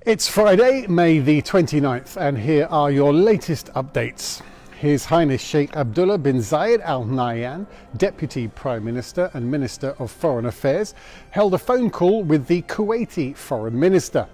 It's Friday, May the 29th, and here are your latest updates. His Highness Sheikh Abdullah bin Zayed Al Nahyan, Deputy Prime Minister and Minister of Foreign Affairs, held a phone call with the Kuwaiti Foreign Minister.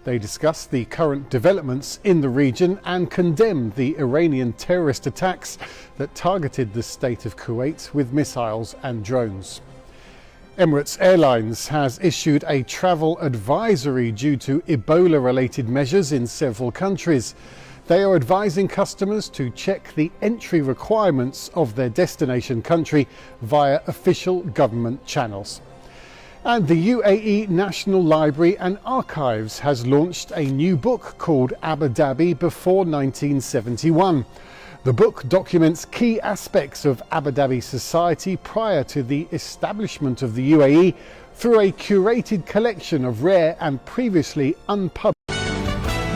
They discussed the current developments in the region and condemned the Iranian terrorist attacks that targeted the state of Kuwait with missiles and drones. Emirates Airlines has issued a travel advisory due to Ebola-related measures in several countries. They are advising customers to check the entry requirements of their destination country via official government channels. And the UAE National Library and Archives has launched a new book called Abu Dhabi Before 1971. The book documents key aspects of Abu Dhabi society prior to the establishment of the UAE through a curated collection of rare and previously unpublished.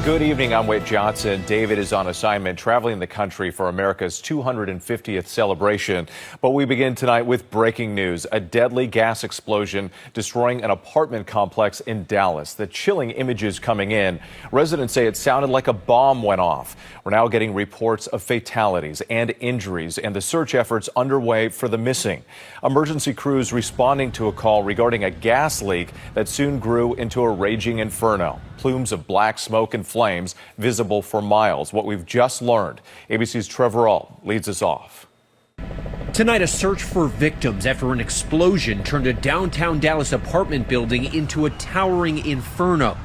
Good evening, I'm Wade Johnson. David is on assignment traveling the country for America's 250th celebration. But we begin tonight with breaking news. A deadly gas explosion destroying an apartment complex in Dallas. The chilling images coming in. Residents say it sounded like a bomb went off. We're now getting reports of fatalities and injuries and the search efforts underway for the missing. Emergency crews responding to a call regarding a gas leak that soon grew into a raging inferno. Plumes of black smoke and flames visible for miles. What we've just learned. ABC's Clevroyice leads us off. Tonight, a search for victims after an explosion turned a downtown Dallas apartment building into a towering inferno.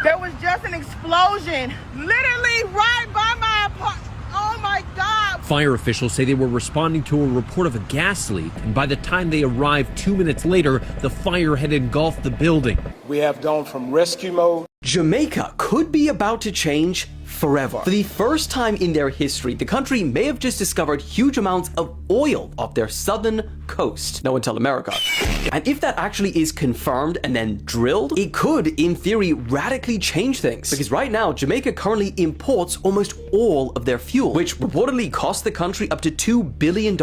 There was just an explosion literally right by my apartment. Oh my God. Fire officials say they were responding to a report of a gas leak, and by the time they arrived 2 minutes later, the fire had engulfed the building. We have gone from rescue mode. Jamaica could be about to change forever. For the first time in their history, the country may have just discovered huge amounts of oil off their southern coast. No one tell America. And if that actually is confirmed and then drilled, it could, in theory, radically change things. Because right now, Jamaica currently imports almost all of their fuel, which reportedly costs the country up to $2 billion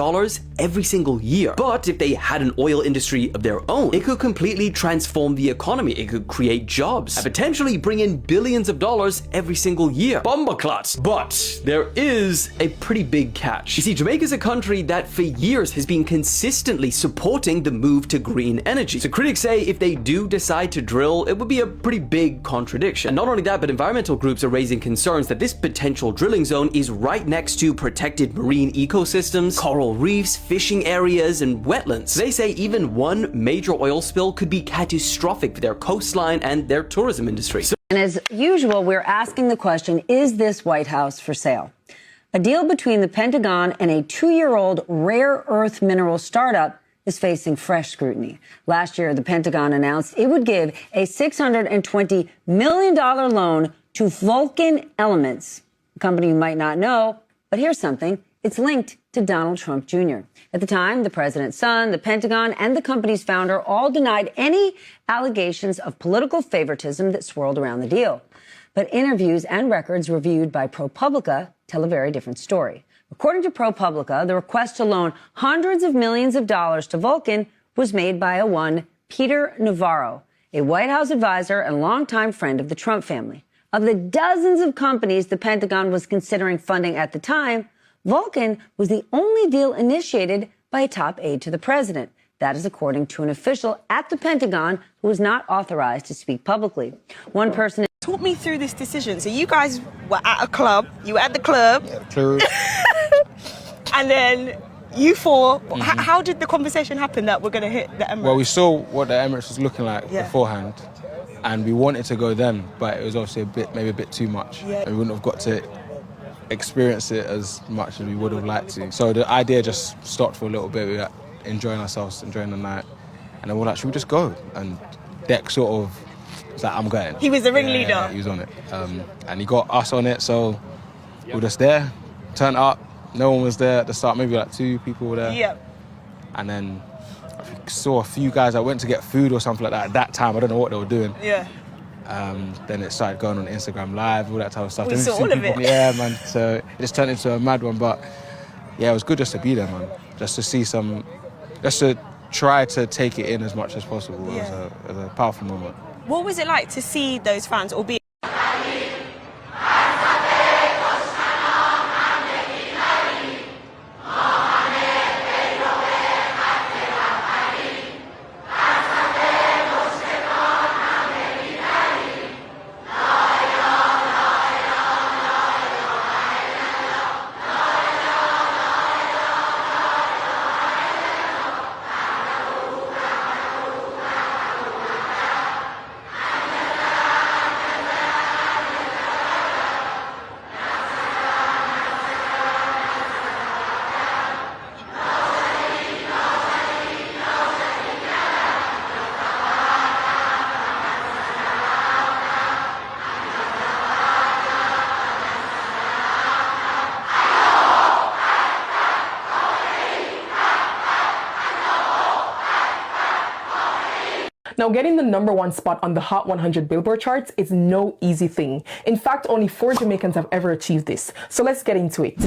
every single year. But if they had an oil industry of their own, it could completely transform the economy. It could create jobs and potentially bring in billions of dollars every single year. Bombaclots. But there is a pretty big catch. You see, Jamaica is a country that for years has been consistently supporting the move to green energy. So critics say if they do decide to drill, it would be a pretty big contradiction. And not only that, but environmental groups are raising concerns that this potential drilling zone is right next to protected marine ecosystems, coral reefs, fishing areas, and wetlands. They say even one major oil spill could be catastrophic for their coastline and their tourism industry. And as usual, we're asking the question, is this White House for sale? A deal between the Pentagon and a 2-year-old rare earth mineral startup is facing fresh scrutiny. Last year, the Pentagon announced it would give a $620 million loan to Vulcan Elements, a company you might not know, but here's something. It's linked to Donald Trump Jr. At the time, the president's son, the Pentagon, and the company's founder all denied any allegations of political favoritism that swirled around the deal. But interviews and records reviewed by ProPublica tell a very different story. According to ProPublica, the request to loan hundreds of millions of dollars to Vulcan was made by a one Peter Navarro, a White House advisor and longtime friend of the Trump family. Of the dozens of companies the Pentagon was considering funding at the time, Vulcan was the only deal initiated by a top aide to the president. That is according to an official at the Pentagon who was not authorized to speak publicly. One person... Talk me through this decision. So you guys were at a club. You were at the club. Club. And then you four... How did the conversation happen that we're going to hit the Emirates? Well, we saw what the Emirates was looking like beforehand, and we wanted to go then, but it was obviously maybe a bit too much. Yeah. And we wouldn't have got to experience it as much as we would have liked to. So the idea just stopped for a little bit. We were enjoying ourselves, enjoying the night, and then we're like, should we just go? And Deck sort of was like, I'm going. He was the ringleader. Yeah, he was on it. And he got us on it, so we were just there, turned up, no one was there at the start, maybe like 2 people were there. Yep. And then I saw a few guys that went to get food or something like that at that time. I don't know what they were doing. Yeah. Then it started going on Instagram Live, all that type of stuff. We saw all of it. Yeah, man. So it just turned into a mad one. But yeah, it was good just to be there, man. Just to see just to try to take it in as much as possible. Yeah. It was a powerful moment. What was it like to see those fans, albeit Now, getting the #1 spot on the Hot 100 Billboard charts is no easy thing. In fact, only 4 Jamaicans have ever achieved this. So let's get into it.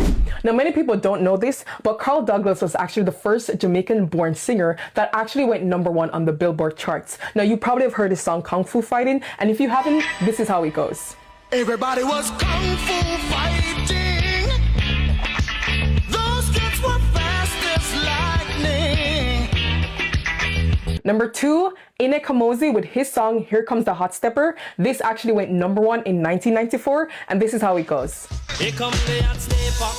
Now, many people don't know this, but Carl Douglas was actually the first Jamaican-born singer that actually went #1 on the Billboard charts. Now, you probably have heard his song Kung Fu Fighting, and if you haven't, this is how it goes. Everybody was Kung Fu fighting. Those kids were fast as lightning. #2, Ine Kamosi with his song Here Comes the Hot Stepper. This actually went #1 in 1994, and this is how it goes. Here comes the hot stepper.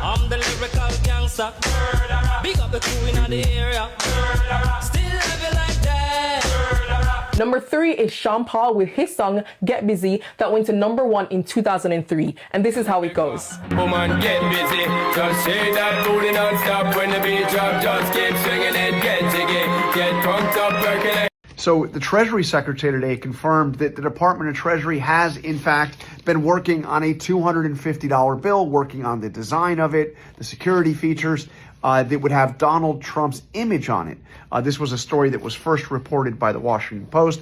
I'm the lyrical gangster. Big up the crew in the area. Still heavy like that. #3 is Sean Paul with his song Get Busy that went to #1 in 2003, and this is how it goes. Woman, get busy. Just shake that booty non-stop. When the beat drop, just keep swinging it. Get jiggy. Get drunk up, percolate. So the Treasury Secretary today confirmed that the Department of Treasury has, in fact, been working on a $250 bill, working on the design of it, the security features that would have Donald Trump's image on it. This was a story that was first reported by the Washington Post.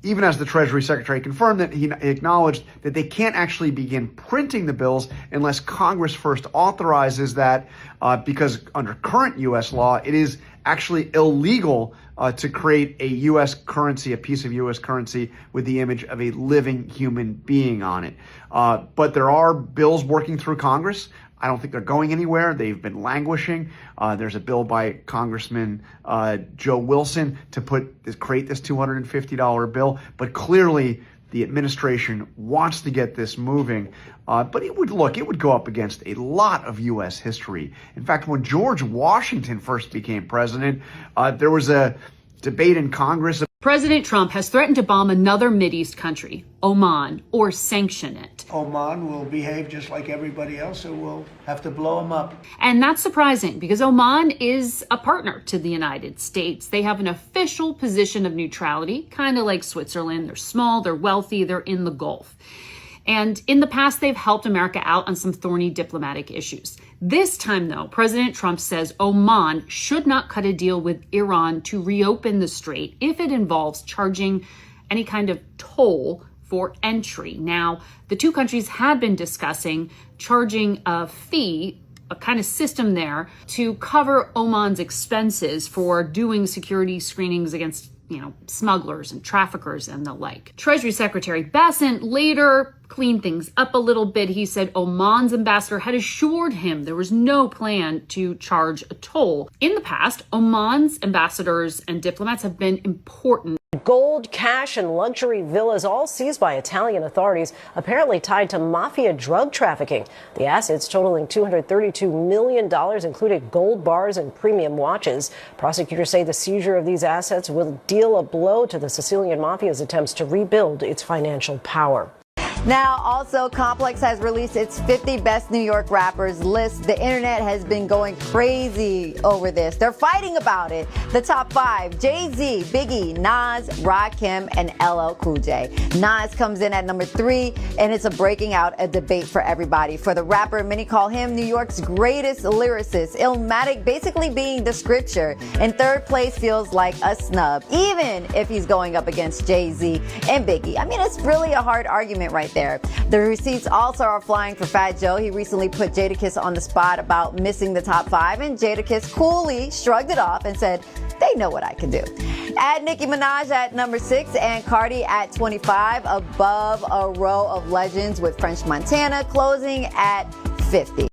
Even as the Treasury Secretary confirmed that, he acknowledged that they can't actually begin printing the bills unless Congress first authorizes that, because under current U.S. law, it is actually illegal to create a U.S. currency, a piece of U.S. currency with the image of a living human being on it. But there are bills working through Congress. I don't think they're going anywhere. They've been languishing. There's a bill by Congressman Joe Wilson to create this $250 bill. But clearly, the administration wants to get this moving. But it would go up against a lot of U.S. history. In fact, when George Washington first became president, there was a debate in Congress. President Trump has threatened to bomb another Mideast country, Oman, or sanction it. Oman will behave just like everybody else, so we'll have to blow them up. And that's surprising because Oman is a partner to the United States. They have an official position of neutrality, kind of like Switzerland. They're small, they're wealthy, they're in the Gulf. And in the past, they've helped America out on some thorny diplomatic issues. This time, though, President Trump says Oman should not cut a deal with Iran to reopen the strait if it involves charging any kind of toll for entry. Now, the two countries have been discussing charging a fee, a kind of system there, to cover Oman's expenses for doing security screenings against smugglers and traffickers and the like. Treasury Secretary Bessent later cleaned things up a little bit. He said Oman's ambassador had assured him there was no plan to charge a toll. In the past, Oman's ambassadors and diplomats have been important. Gold, cash, and luxury villas all seized by Italian authorities, apparently tied to mafia drug trafficking. The assets totaling $232 million included gold bars and premium watches. Prosecutors say the seizure of these assets will deal a blow to the Sicilian mafia's attempts to rebuild its financial power. Now, also, Complex has released its 50 best New York rappers list. The internet has been going crazy over this. They're fighting about it. The top 5, Jay-Z, Biggie, Nas, Rakim, and LL Cool J. Nas comes in at number 3, and it's breaking out a debate for everybody. For the rapper, many call him New York's greatest lyricist, Illmatic basically being the scripture. In third place feels like a snub, even if he's going up against Jay-Z and Biggie. I mean, it's really a hard argument right right there. The receipts also are flying for Fat Joe. He recently put Jadakiss on the spot about missing the top 5, and Jadakiss coolly shrugged it off and said, they know what I can do. Add Nicki Minaj at number 6 and Cardi at 25, above a row of legends with French Montana closing at 50.